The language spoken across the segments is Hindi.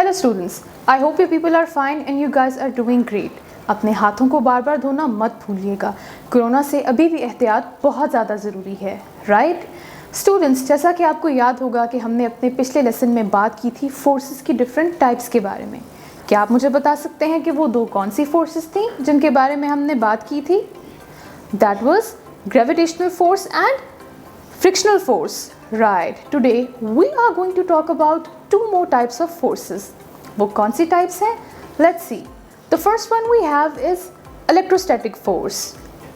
Hello students, I hope you people are fine and you guys are doing great. अपने हाथों को बार बार धोना मत भूलिएगा। कोरोना से अभी भी एहतियात बहुत ज़्यादा ज़रूरी है, राइट? स्टूडेंट्स, जैसा कि आपको याद होगा कि हमने अपने पिछले लेसन में बात की थी फोर्सेस की डिफरेंट टाइप्स के बारे में। क्या आप मुझे बता सकते हैं कि वो दो कौन सी फोर्सेस थी जिनके बारे में हमने बात की थी? That was gravitational force and frictional force. Right. Today we are going to talk about two more types of forces. वो कौन सी types हैं? Let's see. The first one we have is electrostatic force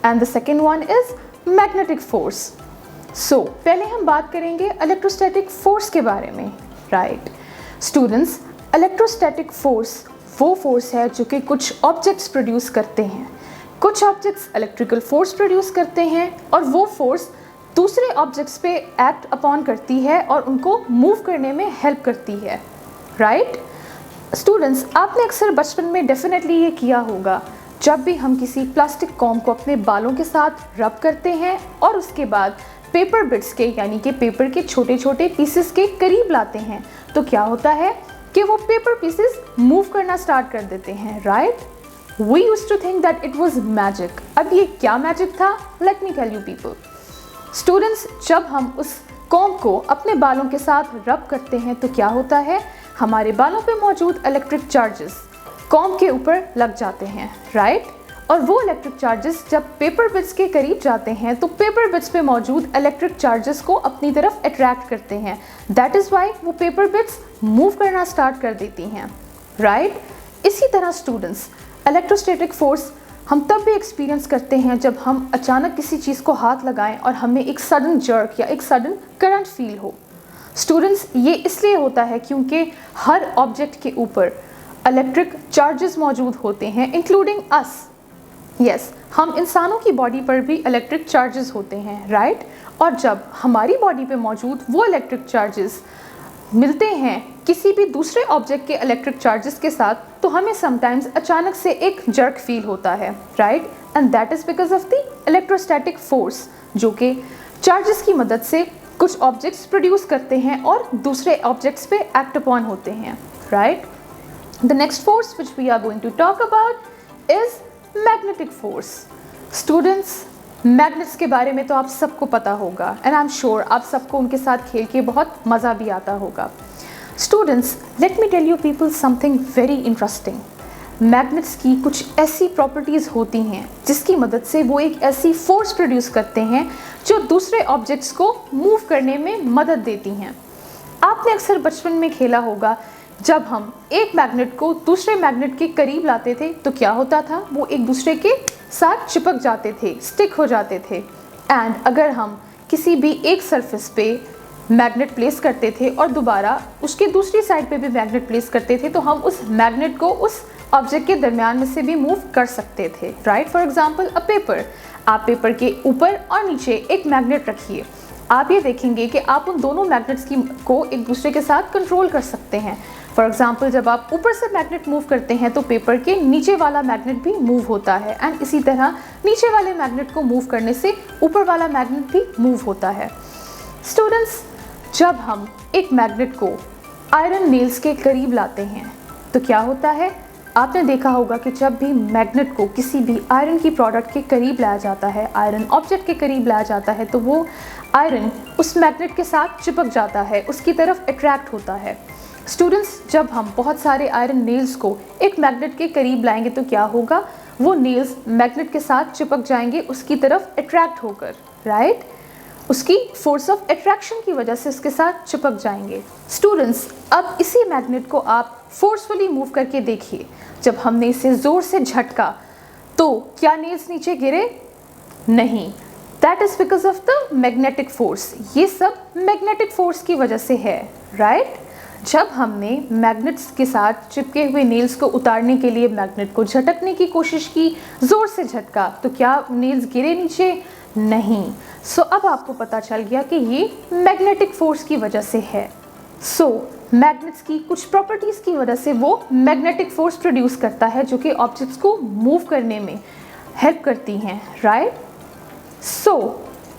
and the second one is magnetic force. So पहले हम बात करेंगे electrostatic force के बारे में. Right. Students, electrostatic force वो force है जो कि कुछ objects produce करते हैं. कुछ objects electrical force produce करते हैं और वो force दूसरे ऑब्जेक्ट्स पे एक्ट अपॉन करती है और उनको मूव करने में हेल्प करती है, राइट? स्टूडेंट्स, आपने अक्सर बचपन में डेफिनेटली ये किया होगा जब भी हम किसी प्लास्टिक कॉम को अपने बालों के साथ रब करते हैं और उसके बाद पेपर बिट्स के यानी कि पेपर के छोटे छोटे पीसेस के करीब लाते हैं तो क्या होता है कि वो पेपर पीसेस मूव करना स्टार्ट कर देते हैं, right? We used to think that it was magic. अब ये क्या मैजिक था? Let me tell you people. Students, जब हम उस कॉम को अपने बालों के साथ रब करते हैं तो क्या होता है, हमारे बालों पे मौजूद इलेक्ट्रिक चार्जेस कॉम के ऊपर लग जाते हैं, राइट? और वो इलेक्ट्रिक चार्जेस जब पेपर बिट्स के करीब जाते हैं तो पेपर बिट्स पे मौजूद इलेक्ट्रिक चार्जेस को अपनी तरफ अट्रैक्ट करते हैं। दैट इज़ वाई वो पेपर बिट्स मूव करना स्टार्ट कर देती हैं, राइट? इसी तरह स्टूडेंट्स, इलेक्ट्रोस्टैटिक फोर्स हम तब भी एक्सपीरियंस करते हैं जब हम अचानक किसी चीज़ को हाथ लगाएं और हमें एक सडन जर्क या एक सडन करंट फील हो। स्टूडेंट्स, ये इसलिए होता है क्योंकि हर ऑब्जेक्ट के ऊपर इलेक्ट्रिक चार्जेस मौजूद होते हैं इंक्लूडिंग अस। यस, हम इंसानों की बॉडी पर भी इलेक्ट्रिक चार्जेस होते हैं, राइट? और जब हमारी बॉडी पे मौजूद वो इलेक्ट्रिक चार्जेस मिलते हैं किसी भी दूसरे ऑब्जेक्ट के इलेक्ट्रिक चार्जेस के साथ तो हमें समटाइम्स अचानक से एक जर्क फील होता है, right? And that is because of the electrostatic force जो कि चार्जेस की मदद से कुछ ऑब्जेक्ट्स प्रोड्यूस करते हैं और दूसरे ऑब्जेक्ट्स पे एक्ट अपॉन होते हैं, right? The next force which we are going to talk about is magnetic force. Students, magnets के बारे में तो आप सबको पता होगा एंड आई एम श्योर आप सबको उनके साथ खेल के बहुत मज़ा भी आता होगा। Students, let me tell you people something very interesting. Magnets की कुछ ऐसी प्रॉपर्टीज़ होती हैं जिसकी मदद से वो एक ऐसी फोर्स प्रोड्यूस करते हैं जो दूसरे ऑब्जेक्ट्स को मूव करने में मदद देती हैं। आपने अक्सर बचपन में खेला होगा जब हम एक मैग्नेट को दूसरे मैग्नेट के करीब लाते थे तो क्या होता था, वो एक दूसरे के साथ चिपक जाते थे, स्टिक हो जाते थे। एंड अगर हम किसी भी एक सरफेस पे मैग्नेट प्लेस करते थे और दोबारा उसके दूसरी साइड पे भी मैग्नेट प्लेस करते थे तो हम उस मैग्नेट को उस ऑब्जेक्ट के दरमियान में से भी मूव कर सकते थे, right? For example a paper. आप पेपर के ऊपर और नीचे एक मैग्नेट रखिए, आप ये देखेंगे कि आप उन दोनों मैग्नेट्स को एक दूसरे के साथ कंट्रोल कर सकते हैं। फॉर एग्जाम्पल, जब आप ऊपर से मैग्नेट मूव करते हैं तो पेपर के नीचे वाला मैग्नेट भी मूव होता है एंड इसी तरह नीचे वाले मैग्नेट को मूव करने से ऊपर वाला मैग्नेट भी मूव होता है। स्टूडेंट्स, जब हम एक मैग्नेट को आयरन नेल्स के करीब लाते हैं तो क्या होता है, आपने देखा होगा कि जब भी मैग्नेट को किसी भी आयरन की प्रोडक्ट के करीब लाया जाता है, आयरन ऑब्जेक्ट के करीब लाया जाता है तो वो आयरन उस मैग्नेट के साथ चिपक जाता है, उसकी तरफ अट्रैक्ट होता है। स्टूडेंट्स, जब हम बहुत सारे आयरन नेल्स को एक मैग्नेट के करीब लाएंगे तो क्या होगा, वो नेल्स मैग्नेट के साथ चिपक जाएंगे उसकी तरफ अट्रैक्ट होकर, राइट? उसकी फोर्स ऑफ अट्रैक्शन की वजह से उसके साथ चिपक जाएंगे। स्टूडेंट्स, अब इसी मैग्नेट को आप फोर्सफुली मूव करके देखिए। जब हमने इसे ज़ोर से झटका तो क्या नेल्स नीचे गिरे? नहीं। That is because of the magnetic force. ये सब मैग्नेटिक फोर्स की वजह से है, राइट? जब हमने मैग्नेट्स के साथ चिपके हुए नेल्स को उतारने के लिए मैग्नेट को झटकने की कोशिश की, ज़ोर से झटका, तो क्या नेल्स गिरे नीचे? नहीं। सो अब आपको पता चल गया कि ये मैग्नेटिक फोर्स की वजह से है। सो मैग्नेट्स की कुछ प्रॉपर्टीज़ की वजह से वो मैग्नेटिक फोर्स प्रोड्यूस करता है जो कि ऑब्जेक्ट्स को मूव करने में हेल्प करती हैं, right? So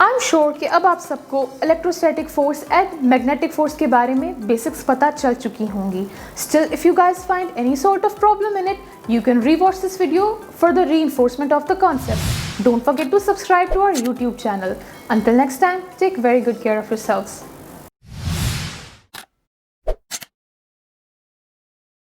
I am sure कि अब आप सबको electrostatic force and magnetic force के बारे में बेसिक्स पता चल चुकी होंगी. Still, if you guys find any sort of problem in it, you can rewatch this video for the reinforcement of the concept. Don't forget to subscribe to our YouTube channel. Until next time, take very good care of yourselves.